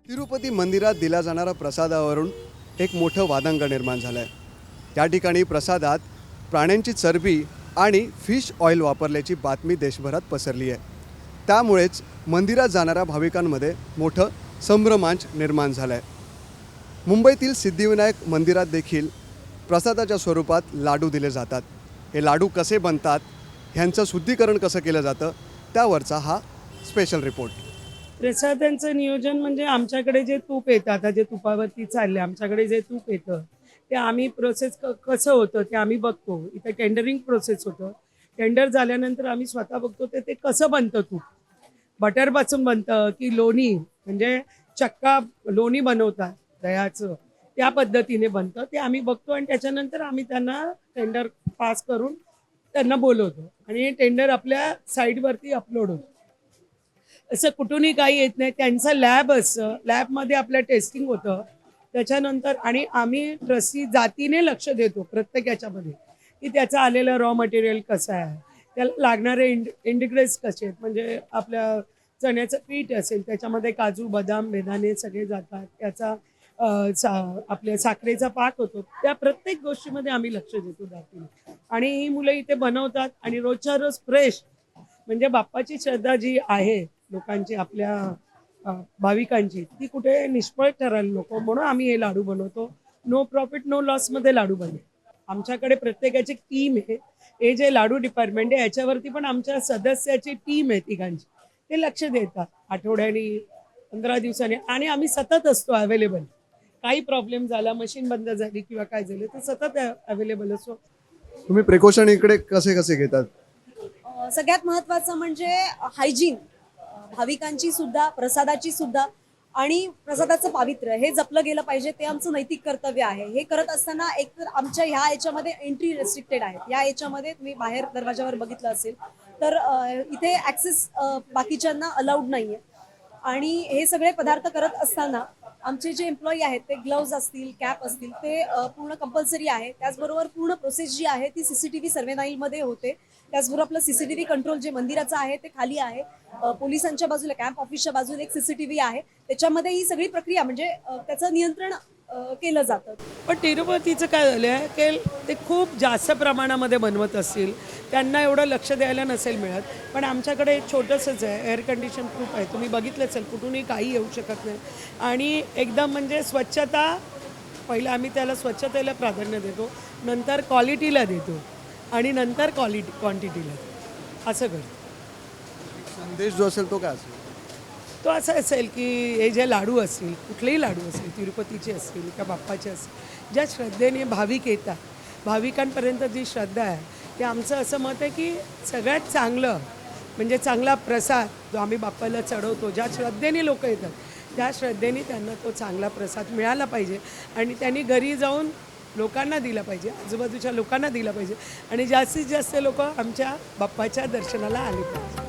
तिरुपती मंदिरात दिला जाणारा प्रसादावरून एक मोठं वादंग निर्माण झालं आहे. त्या ठिकाणी प्रसादात प्राण्यांची चरबी आणि फिश ऑइल वापरल्याची बातमी देशभरात पसरली आहे. त्यामुळेच मंदिरात जाणाऱ्या भाविकांमध्ये मोठं संभ्रमांच निर्माण झालं आहे. मुंबईतील सिद्धिविनायक मंदिरात देखील प्रसादाच्या स्वरूपात लाडू दिले जातात. हे लाडू कसे बनतात, ह्यांचं शुद्धीकरण कसं केलं जातं, त्यावरचा हा स्पेशल रिपोर्ट. प्रसादांचं नियोजन म्हणजे आमच्याकडे जे तूप येतं, आता जे तुपावरती चालले आमच्याकडे जे तूप येतं ते आम्ही प्रोसेस कसं होतं ते आम्ही बघतो. इथं टेंडरिंग प्रोसेस होतं. टेंडर झाल्यानंतर आम्ही स्वतः बघतो ते कसं बनतं. तूप बटरपासून बनतं की लोणी म्हणजे चक्का लोणी बनवतात दह्याचं, त्या पद्धतीने बनतं ते आम्ही बघतो. आणि त्याच्यानंतर आम्ही त्यांना टेंडर पास करून त्यांना बोलवतो आणि टेंडर आपल्या साईटवरती अपलोड होतं. असं कुठूनही काही येत नाही. त्यांचं लॅब असतं, लॅबमध्ये आपलं टेस्टिंग होतं त्याच्यानंतर. आणि आम्ही ट्रस्टी जातीने लक्ष देतो प्रत्येकाच्यामध्ये की त्याचं आलेलं रॉ मटेरियल कसं आहे, त्याला लागणारे इंडिग्रेट्स कसे आहेत. म्हणजे आपल्या चण्याचं पीठ असेल त्याच्यामध्ये काजू बदाम बेदाणे सगळे जातात. त्याचा आपल्या साखरेचा पाक होतो. त्या प्रत्येक गोष्टीमध्ये आम्ही लक्ष देतो जातीने. आणि ही मुलं इथे बनवतात आणि रोजच्या रोज फ्रेश म्हणजे बाप्पाची श्रद्धा जी आहे लोकांची, आपल्या भाविकांची, ती कुठे निष्फळ ठरायला नको म्हणून आम्ही हे लाडू बनवतो. नो प्रॉफिट नो लॉसमध्ये लाडू बनवतो. आमच्याकडे प्रत्येकाची टीम आहे. हे जे लाडू डिपार्टमेंट आहे याच्यावरती पण आमच्या सदस्याची टीम आहे तिघांची. ते लक्ष देतात आठवड्यानी 15 दिवसांनी. आणि आम्ही सतत असतो अवेलेबल. काही प्रॉब्लेम झाला, मशीन बंद झाली किंवा काय झालं तर सतत अवेलेबल असतो. तुम्ही प्रिकॉशन इकडे कसे घेतात? सगळ्यात महत्त्वाचं म्हणजे हायजीन, भाविकांची सुद्धा, प्रसादाची सुद्धा, आणि प्रसादाचं पावित्र्य हे जपलं गेलं पाहिजे. ते आमचं नैतिक कर्तव्य आहे. हे करत असताना एकतर आमच्या ह्या याच्यामध्ये एंट्री रेस्ट्रिक्टेड आहे. या याच्यामध्ये तुम्ही बाहेर दरवाजावर बघितलं असेल तर इथे ॲक्सेस बाकीच्यांना अलाउड नाही आहे. आणि हे सगळे पदार्थ करत असताना आमचे जे एम्प्लॉई आहेत ते ग्लव्ज असतील, कॅप असतील, ते पूर्ण कंपल्सरी आहे. त्याचबरोबर पूर्ण प्रोसेस जी आहे ती CCTV सर्वेनाईमध्ये होते. त्याचबरोबर आपलं CCTV कंट्रोल जे मंदिराचं आहे ते खाली आहे. पोलिसांच्या बाजूला, कॅम्प ऑफिसच्या बाजूला एक CCTV आहे. त्याच्यामध्ये ही सगळी प्रक्रिया म्हणजे त्याचं नियंत्रण केलं जातं. पण तिरुपतीचं काय झालं आहे की ते खूप जास्त प्रमाणामध्ये बनवत असतील, त्यांना एवढं लक्ष द्यायला नसेल मिळत. पण आमच्याकडे एक छोटंसंच आहे, एअर कंडिशन प्रूफ आहे. तुम्ही बघितलं असेल, कुठूनही काही येऊ शकत नाही. आणि एकदम म्हणजे स्वच्छता, पहिलं आम्ही त्याला स्वच्छतेला प्राधान्य देतो, नंतर क्वालिटीला देतो आणि नंतर क्वांटिटीला, असं करतो. संदेश जो असेल तो काय असेल? तो असं असेल की हे जे लाडू असतील, कुठलेही लाडू असतील, तिरुपतीचे असतील किंवा बाप्पाचे असतील, ज्या श्रद्धेने भाविक येतात, भाविकांपर्यंत जी श्रद्धा आहे, ते आमचं असं मत आहे की सगळ्यात चांगलं म्हणजे चांगला प्रसाद जो आम्ही बाप्पाला चढवतो, ज्या श्रद्धेने लोक येतात त्या श्रद्धेने त्यांना तो चांगला प्रसाद मिळाला पाहिजे. आणि त्यांनी घरी जाऊन लोकांना दिला पाहिजे, आजूबाजूच्या लोकांना दिला पाहिजे. आणि जास्तीत जास्त लोक आमच्या बाप्पाच्या दर्शनाला आले पाहिजे.